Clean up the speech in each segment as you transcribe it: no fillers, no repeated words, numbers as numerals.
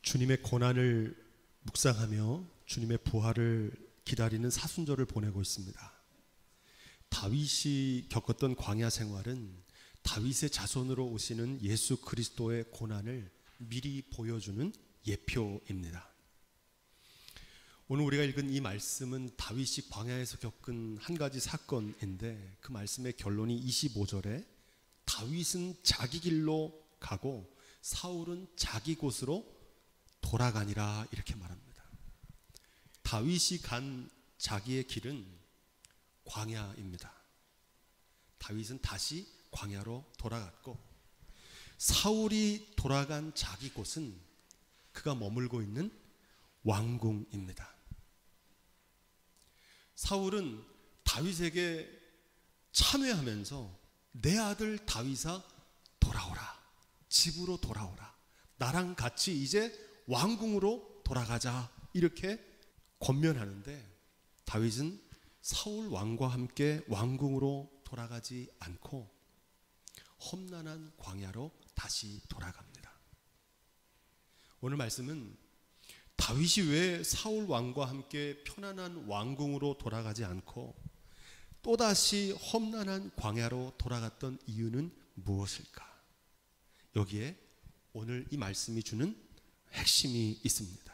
주님의 고난을 묵상하며 주님의 부활을 기다리는 사순절을 보내고 있습니다. 다윗이 겪었던 광야 생활은 다윗의 자손으로 오시는 예수 그리스도의 고난을 미리 보여주는 예표입니다. 오늘 우리가 읽은 이 말씀은 다윗이 광야에서 겪은 한 가지 사건인데, 그 말씀의 결론이 25절에 다윗은 자기 길로 가고 사울은 자기 곳으로 돌아가니라 이렇게 말합니다. 다윗이 간 자기의 길은 광야입니다. 다윗은 다시 광야로 돌아갔고, 사울이 돌아간 자기 곳은 그가 머물고 있는 왕궁입니다. 사울은 다윗에게 참회하면서 내 아들 다윗아 돌아오라, 집으로 돌아오라, 나랑 같이 이제 왕궁으로 돌아가자 이렇게 권면하는데, 다윗은 사울 왕과 함께 왕궁으로 돌아가지 않고 험난한 광야로 다시 돌아갑니다. 오늘 말씀은 다윗이 왜 사울 왕과 함께 편안한 왕궁으로 돌아가지 않고 또다시 험난한 광야로 돌아갔던 이유는 무엇일까? 여기에 오늘 이 말씀이 주는 핵심이 있습니다.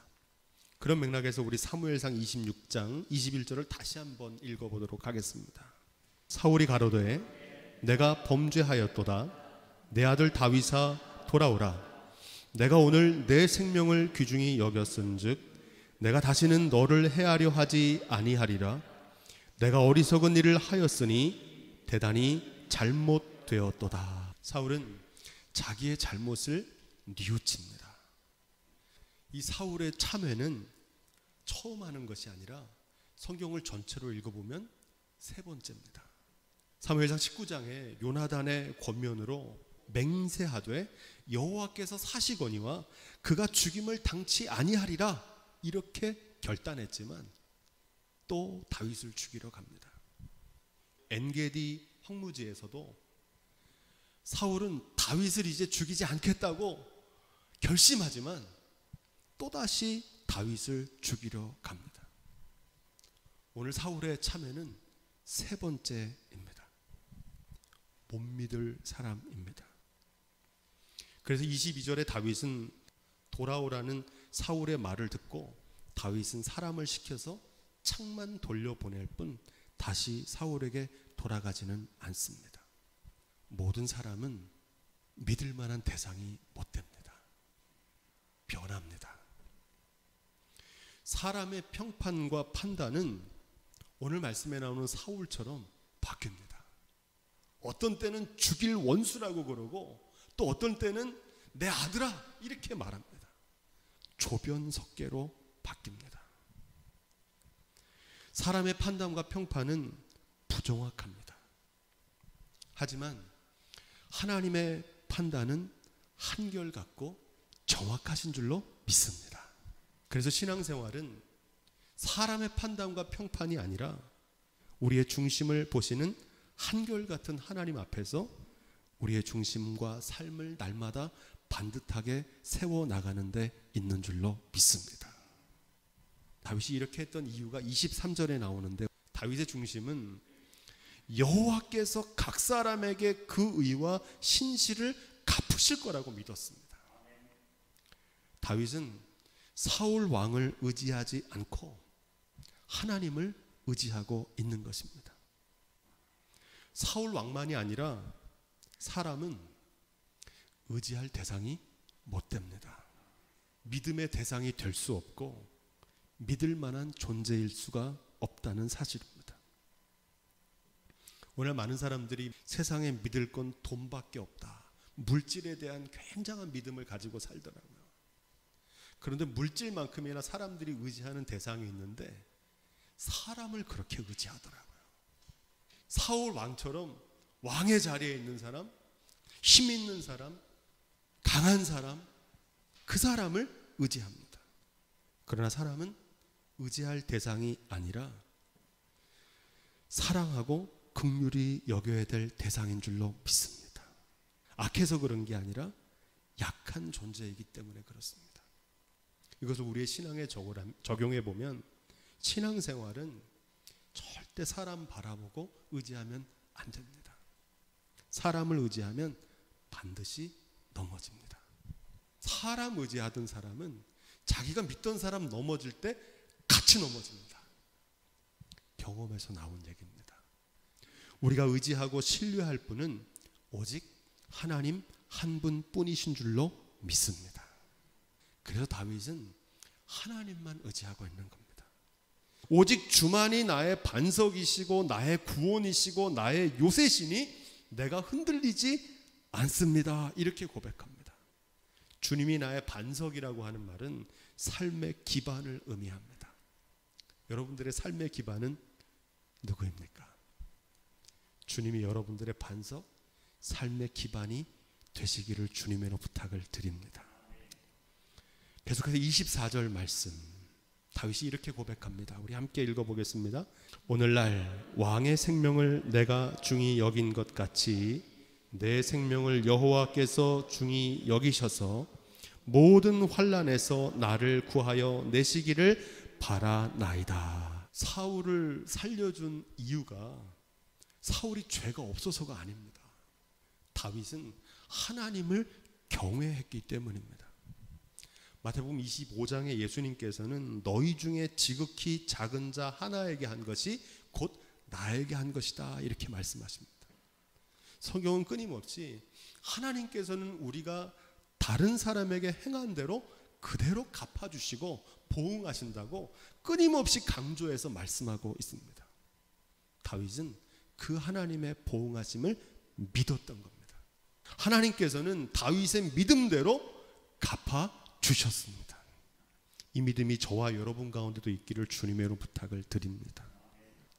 그런 맥락에서 우리 사무엘상 26장 21절을 다시 한번 읽어보도록 하겠습니다. 사울이 가로되 내가 범죄하였도다. 내 아들 다윗아 돌아오라. 내가 오늘 내 생명을 귀중히 여겼은즉 내가 다시는 너를 해하려 하지 아니하리라. 내가 어리석은 일을 하였으니 대단히 잘못되었도다. 사울은 자기의 잘못을 뉘우칩니다. 이 사울의 참회는 처음 하는 것이 아니라 성경을 전체로 읽어보면 세 번째입니다. 사무엘상 19장에 요나단의 권면으로 맹세하되 여호와께서 사시거니와 그가 죽임을 당치 아니하리라 이렇게 결단했지만 또 다윗을 죽이러 갑니다. 엔게디 황무지에서도 사울은 다윗을 이제 죽이지 않겠다고 결심하지만 또다시 다윗을 죽이려 갑니다. 오늘 사울의 참회는 세 번째입니다. 못 믿을 사람입니다. 그래서 22절에 다윗은 돌아오라는 사울의 말을 듣고 다윗은 사람을 시켜서 창만 돌려보낼 뿐 다시 사울에게 돌아가지는 않습니다. 모든 사람은 믿을 만한 대상이 못 됩니다. 변합니다. 사람의 평판과 판단은 오늘 말씀에 나오는 사울처럼 바뀝니다. 어떤 때는 죽일 원수라고 그러고 또 어떤 때는 내 아들아 이렇게 말합니다. 조변석계로 바뀝니다. 사람의 판단과 평판은 부정확합니다. 하지만 하나님의 판단은 한결같고 정확하신 줄로 믿습니다. 그래서 신앙생활은 사람의 판단과 평판이 아니라 우리의 중심을 보시는 한결같은 하나님 앞에서 우리의 중심과 삶을 날마다 반듯하게 세워나가는 데 있는 줄로 믿습니다. 다윗이 이렇게 했던 이유가 23절에 나오는데, 다윗의 중심은 여호와께서 각 사람에게 그 의와 신실을 갚으실 거라고 믿었습니다. 다윗은 사울 왕을 의지하지 않고 하나님을 의지하고 있는 것입니다. 사울 왕만이 아니라 사람은 의지할 대상이 못 됩니다. 믿음의 대상이 될 수 없고 믿을 만한 존재일 수가 없다는 사실입니다. 오늘 많은 사람들이 세상에 믿을 건 돈밖에 없다, 물질에 대한 굉장한 믿음을 가지고 살더라고요. 그런데 물질만큼이나 사람들이 의지하는 대상이 있는데 사람을 그렇게 의지하더라고요. 사울 왕처럼 왕의 자리에 있는 사람, 힘 있는 사람, 강한 사람, 그 사람을 의지합니다. 그러나 사람은 의지할 대상이 아니라 사랑하고 긍휼히 여겨야 될 대상인 줄로 믿습니다. 악해서 그런 게 아니라 약한 존재이기 때문에 그렇습니다. 이것을 우리의 신앙에 적용해 보면 신앙생활은 절대 사람 바라보고 의지하면 안 됩니다. 사람을 의지하면 반드시 넘어집니다. 사람 의지하던 사람은 자기가 믿던 사람 넘어질 때 같이 넘어집니다. 경험에서 나온 얘기입니다. 우리가 의지하고 신뢰할 분은 오직 하나님 한 분뿐이신 줄로 믿습니다. 그래서 다윗은 하나님만 의지하고 있는 겁니다. 오직 주만이 나의 반석이시고 나의 구원이시고 나의 요새시니 내가 흔들리지 않습니다. 이렇게 고백합니다. 주님이 나의 반석이라고 하는 말은 삶의 기반을 의미합니다. 여러분들의 삶의 기반은 누구입니까? 주님이 여러분들의 반석, 삶의 기반이 되시기를 주님으로 부탁을 드립니다. 계속해서 24절 말씀, 다윗이 이렇게 고백합니다. 우리 함께 읽어보겠습니다. 오늘날 왕의 생명을 내가 중히 여긴 것 같이 내 생명을 여호와께서 중히 여기셔서 모든 환난에서 나를 구하여 내시기를 바라나이다. 사울을 살려준 이유가 사울이 죄가 없어서가 아닙니다. 다윗은 하나님을 경외했기 때문입니다. 마태복음 25장에 예수님께서는 너희 중에 지극히 작은 자 하나에게 한 것이 곧 나에게 한 것이다 이렇게 말씀하십니다. 성경은 끊임없이 하나님께서는 우리가 다른 사람에게 행한 대로 그대로 갚아주시고 보응하신다고 끊임없이 강조해서 말씀하고 있습니다. 다윗은 그 하나님의 보응하심을 믿었던 겁니다. 하나님께서는 다윗의 믿음대로 갚아주셨습니다. 이 믿음이 저와 여러분 가운데도 있기를 주님으로 부탁을 드립니다.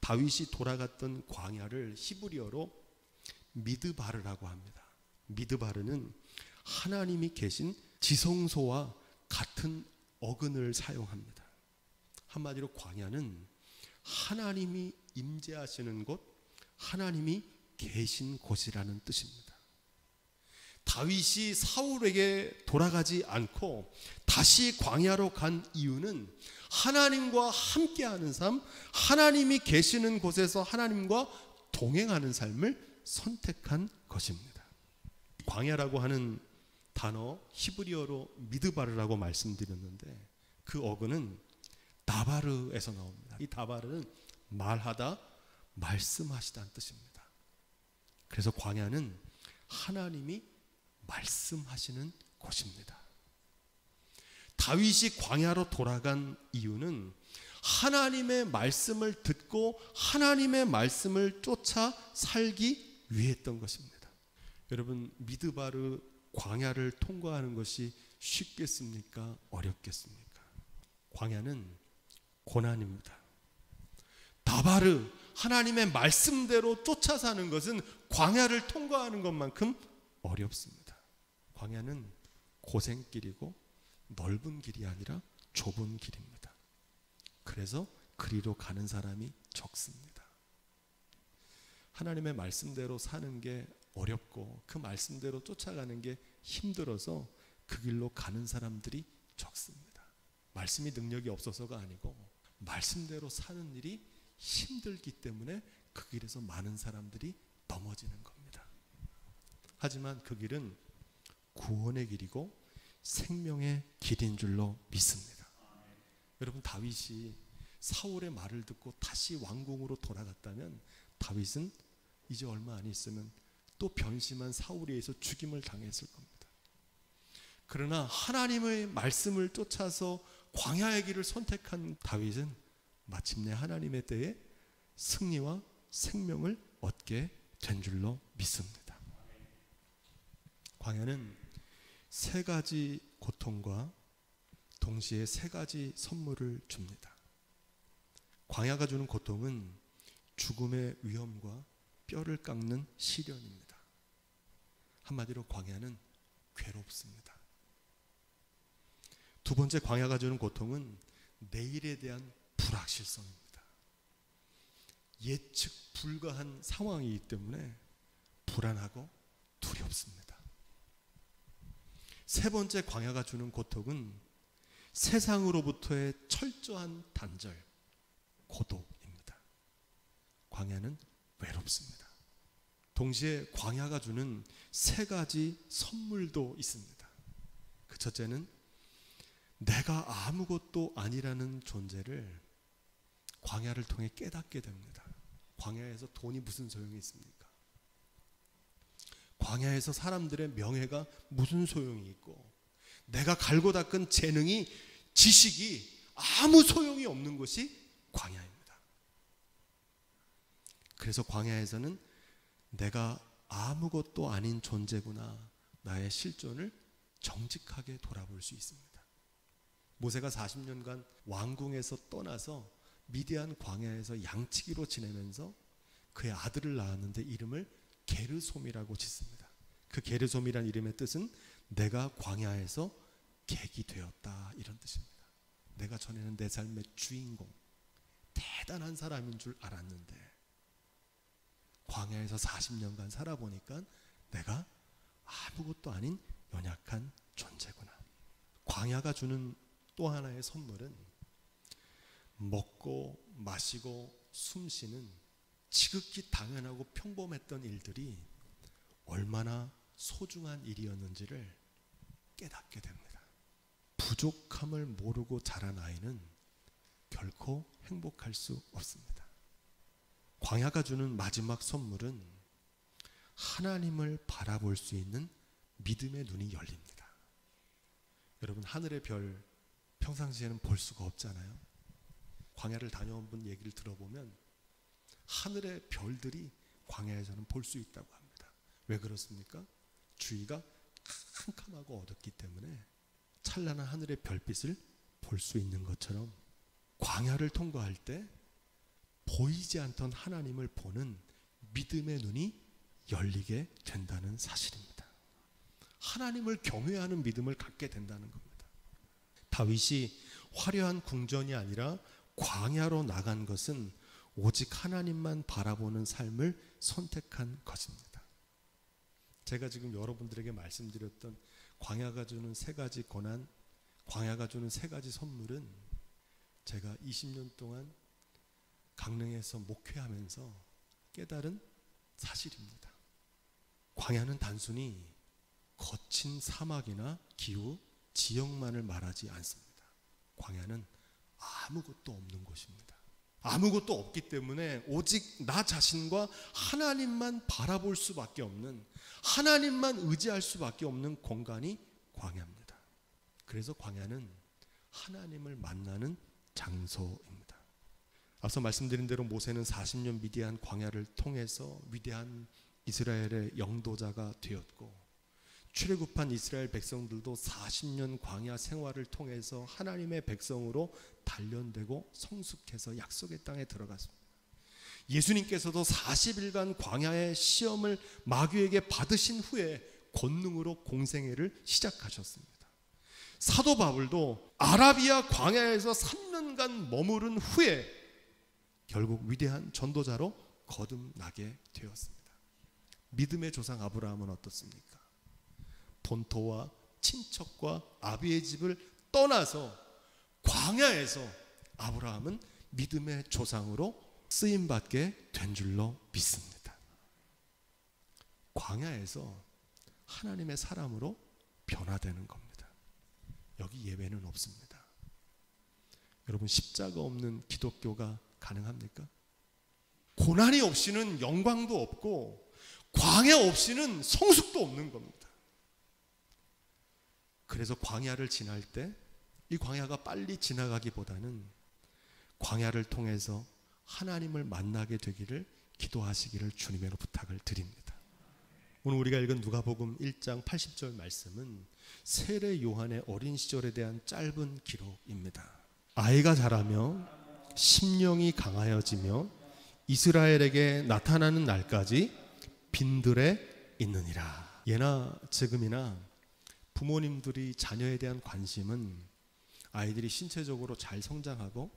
다윗이 돌아갔던 광야를 히브리어로 미드바르라고 합니다. 미드바르는 하나님이 계신 지성소와 같은 어근을 사용합니다. 한마디로 광야는 하나님이 임재하시는 곳, 하나님이 계신 곳이라는 뜻입니다. 다윗이 사울에게 돌아가지 않고 다시 광야로 간 이유는 하나님과 함께하는 삶, 하나님이 계시는 곳에서 하나님과 동행하는 삶을 선택한 것입니다. 광야라고 하는 단어 히브리어로 미드바르라고 말씀드렸는데 그 어근은 다바르에서 나옵니다. 이 다바르는 말하다, 말씀하시다는 뜻입니다. 그래서 광야는 하나님이 말씀하시는 곳입니다. 다윗이 광야로 돌아간 이유는 하나님의 말씀을 듣고 하나님의 말씀을 쫓아 살기 위했던 것입니다. 여러분, 미드바르 광야를 통과하는 것이 쉽겠습니까? 어렵겠습니까? 광야는 고난입니다. 다바르, 하나님의 말씀대로 쫓아 사는 것은 광야를 통과하는 것만큼 어렵습니다. 광야는 고생길이고 넓은 길이 아니라 좁은 길입니다. 그래서 그리로 가는 사람이 적습니다. 하나님의 말씀대로 사는 게 어렵고 그 말씀대로 쫓아가는 게 힘들어서 그 길로 가는 사람들이 적습니다. 말씀이 능력이 없어서가 아니고 말씀대로 사는 일이 힘들기 때문에 그 길에서 많은 사람들이 넘어지는 겁니다. 하지만 그 길은 구원의 길이고 생명의 길인 줄로 믿습니다. 여러분, 다윗이 사울의 말을 듣고 다시 왕궁으로 돌아갔다면 다윗은 이제 얼마 안 있으면 또 변심한 사울에 의해서 죽임을 당했을 겁니다. 그러나 하나님의 말씀을 쫓아서 광야의 길을 선택한 다윗은 마침내 하나님의 때에 승리와 생명을 얻게 된 줄로 믿습니다. 광야는 세 가지 고통과 동시에 세 가지 선물을 줍니다. 광야가 주는 고통은 죽음의 위험과 뼈를 깎는 시련입니다. 한마디로 광야는 괴롭습니다. 두 번째, 광야가 주는 고통은 내일에 대한 불확실성입니다. 예측 불가한 상황이기 때문에 불안하고 두렵습니다. 세 번째, 광야가 주는 고통은 세상으로부터의 철저한 단절, 고독입니다. 광야는 외롭습니다. 동시에 광야가 주는 세 가지 선물도 있습니다. 그 첫째는 내가 아무것도 아니라는 존재를 광야를 통해 깨닫게 됩니다. 광야에서 돈이 무슨 소용이 있습니까? 광야에서 사람들의 명예가 무슨 소용이 있고, 내가 갈고 닦은 재능이, 지식이 아무 소용이 없는 것이 광야입니다. 그래서 광야에서는 내가 아무것도 아닌 존재구나, 나의 실존을 정직하게 돌아볼 수 있습니다. 모세가 40년간 왕궁에서 떠나서 미디안 광야에서 양치기로 지내면서 그의 아들을 낳았는데 이름을 게르솜이라고 짓습니다. 그 게르솜이란 이름의 뜻은 내가 광야에서 객이 되었다, 이런 뜻입니다. 내가 전에는 내 삶의 주인공, 대단한 사람인 줄 알았는데 광야에서 40년간 살아보니까 내가 아무것도 아닌 연약한 존재구나. 광야가 주는 또 하나의 선물은 먹고 마시고 숨쉬는 지극히 당연하고 평범했던 일들이 얼마나 소중한 일이었는지를 깨닫게 됩니다. 부족함을 모르고 자란 아이는 결코 행복할 수 없습니다. 광야가 주는 마지막 선물은 하나님을 바라볼 수 있는 믿음의 눈이 열립니다. 여러분, 하늘의 별 평상시에는 볼 수가 없잖아요. 광야를 다녀온 분 얘기를 들어보면 하늘의 별들이 광야에서는 볼 수 있다고 합니다. 왜 그렇습니까? 주위가 캄캄하고 어둡기 때문에 찬란한 하늘의 별빛을 볼 수 있는 것처럼 광야를 통과할 때 보이지 않던 하나님을 보는 믿음의 눈이 열리게 된다는 사실입니다. 하나님을 경외하는 믿음을 갖게 된다는 겁니다. 다윗이 화려한 궁전이 아니라 광야로 나간 것은 오직 하나님만 바라보는 삶을 선택한 것입니다. 제가 지금 여러분들에게 말씀드렸던 광야가 주는 세 가지 고난, 광야가 주는 세 가지 선물은 제가 20년 동안 강릉에서 목회하면서 깨달은 사실입니다. 광야는 단순히 거친 사막이나 기후, 지역만을 말하지 않습니다. 광야는 아무것도 없는 곳입니다. 아무것도 없기 때문에 오직 나 자신과 하나님만 바라볼 수밖에 없는, 하나님만 의지할 수밖에 없는 공간이 광야입니다. 그래서 광야는 하나님을 만나는 장소입니다. 앞서 말씀드린 대로 모세는 40년 미디안 광야를 통해서 위대한 이스라엘의 영도자가 되었고, 출애굽한 이스라엘 백성들도 40년 광야 생활을 통해서 하나님의 백성으로 단련되고 성숙해서 약속의 땅에 들어갔습니다. 예수님께서도 40일간 광야의 시험을 마귀에게 받으신 후에 권능으로 공생애를 시작하셨습니다. 사도 바울도 아라비아 광야에서 3년간 머무른 후에 결국 위대한 전도자로 거듭나게 되었습니다. 믿음의 조상 아브라함은 어떻습니까? 본토와 친척과 아비의 집을 떠나서 광야에서 아브라함은 믿음의 조상으로 쓰임받게 된 줄로 믿습니다. 광야에서 하나님의 사람으로 변화되는 겁니다. 여기 예외는 없습니다. 여러분, 십자가 없는 기독교가 가능합니까? 고난이 없이는 영광도 없고 광야 없이는 성숙도 없는 겁니다. 그래서 광야를 지날 때 이 광야가 빨리 지나가기보다는 광야를 통해서 하나님을 만나게 되기를 기도하시기를 주님으로 부탁을 드립니다. 오늘 우리가 읽은 누가복음 1장 80절 말씀은 세례 요한의 어린 시절에 대한 짧은 기록입니다. 아이가 자라며 심령이 강하여지며 이스라엘에게 나타나는 날까지 빈들에 있느니라. 예나 지금이나 부모님들이 자녀에 대한 관심은 아이들이 신체적으로 잘 성장하고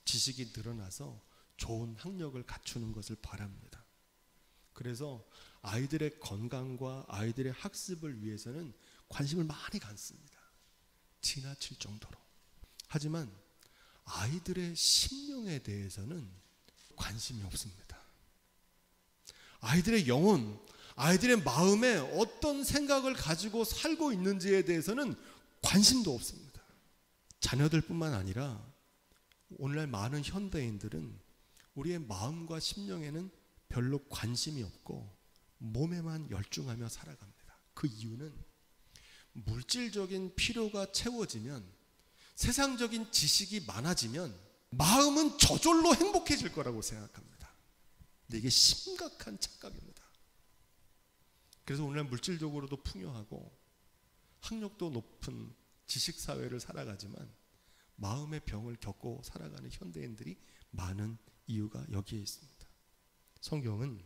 지식이 늘어나서 좋은 학력을 갖추는 것을 바랍니다. 그래서 아이들의 건강과 아이들의 학습을 위해서는 관심을 많이 갖습니다. 지나칠 정도로. 하지만 아이들의 심령에 대해서는 관심이 없습니다. 아이들의 영혼, 아이들의 마음에 어떤 생각을 가지고 살고 있는지에 대해서는 관심도 없습니다. 자녀들뿐만 아니라 오늘날 많은 현대인들은 우리의 마음과 심령에는 별로 관심이 없고 몸에만 열중하며 살아갑니다. 그 이유는 물질적인 필요가 채워지면, 세상적인 지식이 많아지면 마음은 저절로 행복해질 거라고 생각합니다. 근데 이게 심각한 착각입니다. 그래서 오늘날 물질적으로도 풍요하고 학력도 높은 지식사회를 살아가지만 마음의 병을 겪고 살아가는 현대인들이 많은 이유가 여기에 있습니다. 성경은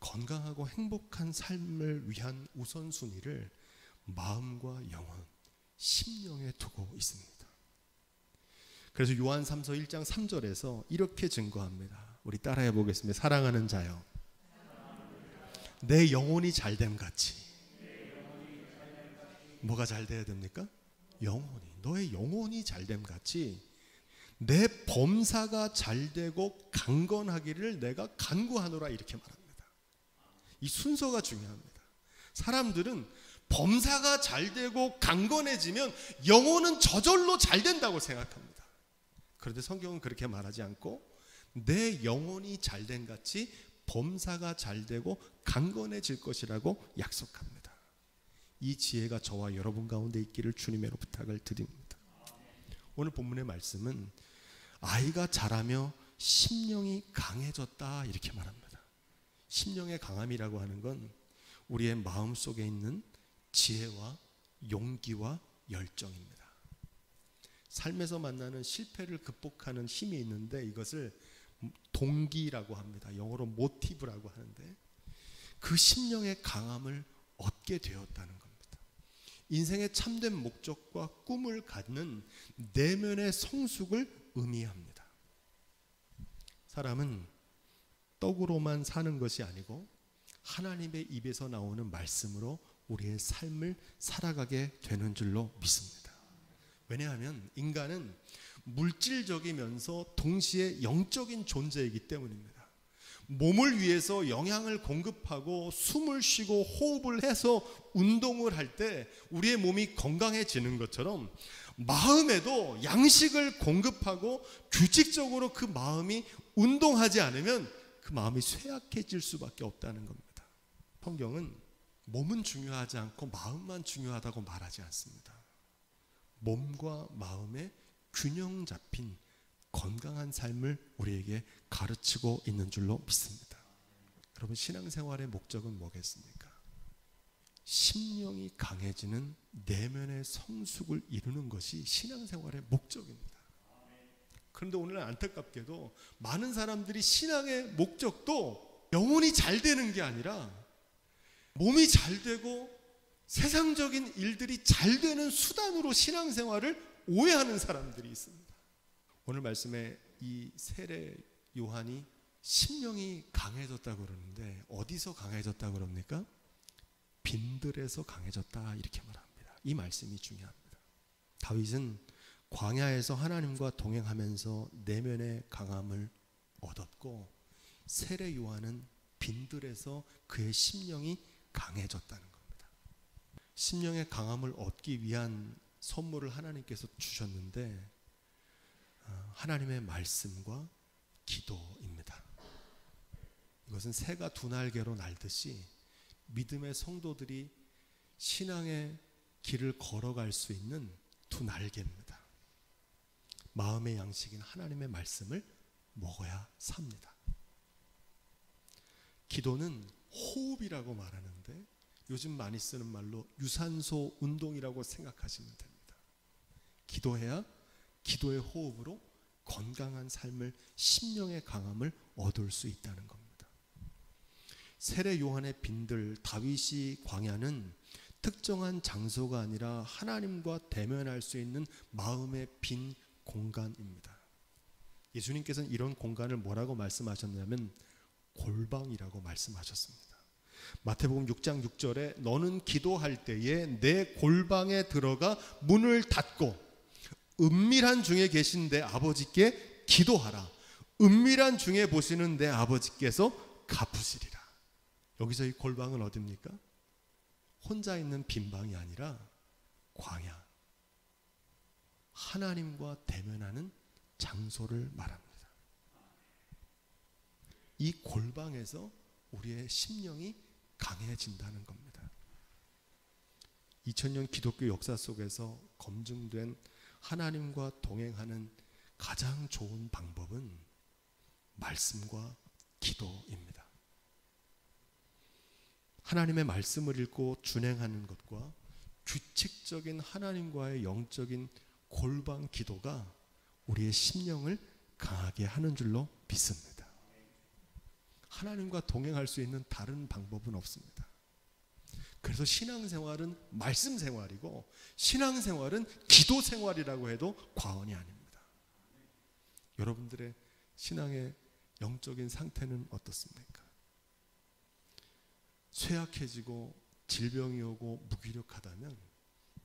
건강하고 행복한 삶을 위한 우선순위를 마음과 영혼, 심령에 두고 있습니다. 그래서 요한 3서 1장 3절에서 이렇게 증거합니다. 우리 따라해 보겠습니다. 사랑하는 자여, 내 영혼이 잘됨 같이. 뭐가 잘 돼야 됩니까? 영혼이. 너의 영혼이 잘됨 같이 내 범사가 잘되고 강건하기를 내가 간구하노라, 이렇게 말합니다. 이 순서가 중요합니다. 사람들은 범사가 잘되고 강건해지면 영혼은 저절로 잘된다고 생각합니다. 그런데 성경은 그렇게 말하지 않고 내 영혼이 잘된 같이 범사가 잘되고 강건해질 것이라고 약속합니다. 이 지혜가 저와 여러분 가운데 있기를 주님으로 부탁을 드립니다. 오늘 본문의 말씀은 아이가 자라며 심령이 강해졌다, 이렇게 말합니다. 심령의 강함이라고 하는 건 우리의 마음 속에 있는 지혜와 용기와 열정입니다. 삶에서 만나는 실패를 극복하는 힘이 있는데 이것을 동기라고 합니다. 영어로 모티브라고 하는데 그 심령의 강함을 얻게 되었다는 겁니다. 인생의 참된 목적과 꿈을 갖는 내면의 성숙을 의미합니다. 사람은 떡으로만 사는 것이 아니고 하나님의 입에서 나오는 말씀으로 우리의 삶을 살아가게 되는 줄로 믿습니다. 왜냐하면 인간은 물질적이면서 동시에 영적인 존재이기 때문입니다. 몸을 위해서 영양을 공급하고 숨을 쉬고 호흡을 해서 운동을 할 때 우리의 몸이 건강해지는 것처럼 마음에도 양식을 공급하고 규칙적으로 그 마음이 운동하지 않으면 그 마음이 쇠약해질 수밖에 없다는 겁니다. 성경은 몸은 중요하지 않고 마음만 중요하다고 말하지 않습니다. 몸과 마음의 균형 잡힌 건강한 삶을 우리에게 가르치고 있는 줄로 믿습니다. 여러분, 신앙생활의 목적은 뭐겠습니까? 심령이 강해지는 내면의 성숙을 이루는 것이 신앙생활의 목적입니다. 그런데 오늘 안타깝게도 많은 사람들이 신앙의 목적도 영혼이 잘 되는 게 아니라 몸이 잘 되고 세상적인 일들이 잘 되는 수단으로 신앙생활을 오해하는 사람들이 있습니다. 오늘 말씀에 이 세례 요한이 심령이 강해졌다고 그러는데 어디서 강해졌다고 그럽니까? 빈들에서 강해졌다, 이렇게 말합니다. 이 말씀이 중요합니다. 다윗은 광야에서 하나님과 동행하면서 내면의 강함을 얻었고 세례 요한은 빈들에서 그의 심령이 강해졌다는 겁니다. 심령의 강함을 얻기 위한 선물을 하나님께서 주셨는데 하나님의 말씀과 기도입니다. 이것은 새가 두 날개로 날듯이 믿음의 성도들이 신앙의 길을 걸어갈 수 있는 두 날개입니다. 마음의 양식인 하나님의 말씀을 먹어야 삽니다. 기도는 호흡이라고 말하는데 요즘 많이 쓰는 말로 유산소 운동이라고 생각하시면 됩니다. 기도해야 기도의 호흡으로 건강한 삶을, 심령의 강함을 얻을 수 있다는 겁니다. 세례 요한의 빈들, 다윗이 광야는 특정한 장소가 아니라 하나님과 대면할 수 있는 마음의 빈 공간입니다. 예수님께서는 이런 공간을 뭐라고 말씀하셨냐면 골방이라고 말씀하셨습니다. 마태복음 6장 6절에 너는 기도할 때에 내 골방에 들어가 문을 닫고 은밀한 중에 계신 내 아버지께 기도하라. 은밀한 중에 보시는 내 아버지께서 갚으시리라. 여기서 이 골방은 어디입니까? 혼자 있는 빈방이 아니라 광야, 하나님과 대면하는 장소를 말합니다. 이 골방에서 우리의 심령이 강해진다는 겁니다. 2000년 기독교 역사 속에서 검증된 하나님과 동행하는 가장 좋은 방법은 말씀과 기도입니다. 하나님의 말씀을 읽고 준행하는 것과 규칙적인 하나님과의 영적인 골방 기도가 우리의 심령을 강하게 하는 줄로 믿습니다. 하나님과 동행할 수 있는 다른 방법은 없습니다. 그래서 신앙생활은 말씀 생활이고 신앙생활은 기도 생활이라고 해도 과언이 아닙니다. 여러분들의 신앙의 영적인 상태는 어떻습니까? 쇠약해지고 질병이 오고 무기력하다면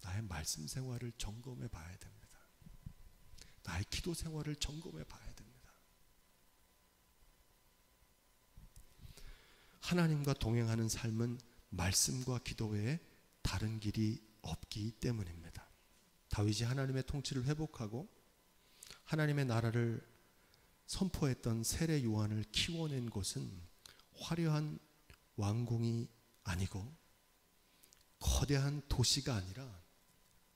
나의 말씀 생활을 점검해 봐야 됩니다. 나의 기도 생활을 점검해 봐야 됩니다. 하나님과 동행하는 삶은 말씀과 기도 외에 다른 길이 없기 때문입니다. 다윗이 하나님의 통치를 회복하고 하나님의 나라를 선포했던 세례 요한을 키워낸 곳은 화려한 왕궁이 아니고 거대한 도시가 아니라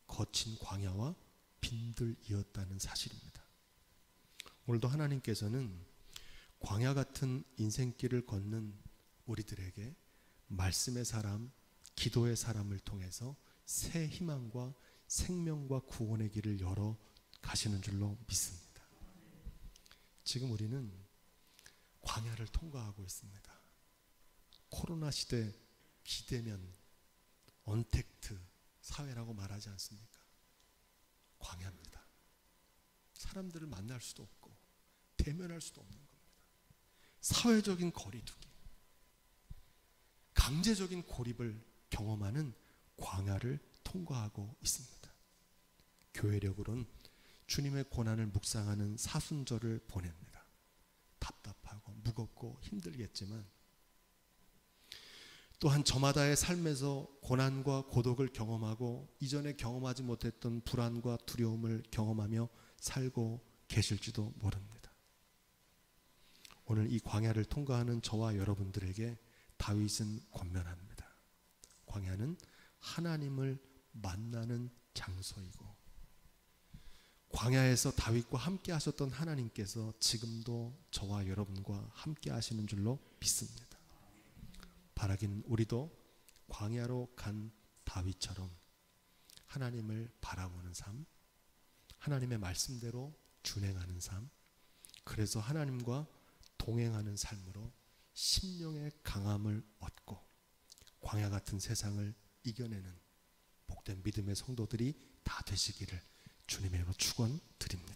거친 광야와 빈들이었다는 사실입니다. 오늘도 하나님께서는 광야 같은 인생길을 걷는 우리들에게 말씀의 사람, 기도의 사람을 통해서 새 희망과 생명과 구원의 길을 열어 가시는 줄로 믿습니다. 지금 우리는 광야를 통과하고 있습니다. 코로나 시대 비대면 언택트 사회라고 말하지 않습니까? 광야입니다. 사람들을 만날 수도 없고 대면할 수도 없는 겁니다. 사회적인 거리두기, 강제적인 고립을 경험하는 광야를 통과하고 있습니다. 교회력으로는 주님의 고난을 묵상하는 사순절을 보냅니다. 답답하고 무겁고 힘들겠지만 또한 저마다의 삶에서 고난과 고독을 경험하고 이전에 경험하지 못했던 불안과 두려움을 경험하며 살고 계실지도 모릅니다. 오늘 이 광야를 통과하는 저와 여러분들에게 다윗은 권면합니다. 광야는 하나님을 만나는 장소이고 광야에서 다윗과 함께 하셨던 하나님께서 지금도 저와 여러분과 함께 하시는 줄로 믿습니다. 바라기는 우리도 광야로 간 다윗처럼 하나님을 바라보는 삶, 하나님의 말씀대로 준행하는 삶, 그래서 하나님과 동행하는 삶으로 심령의 강함을 얻고 광야 같은 세상을 이겨내는 복된 믿음의 성도들이 다 되시기를 주님의 이름으로 축원드립니다.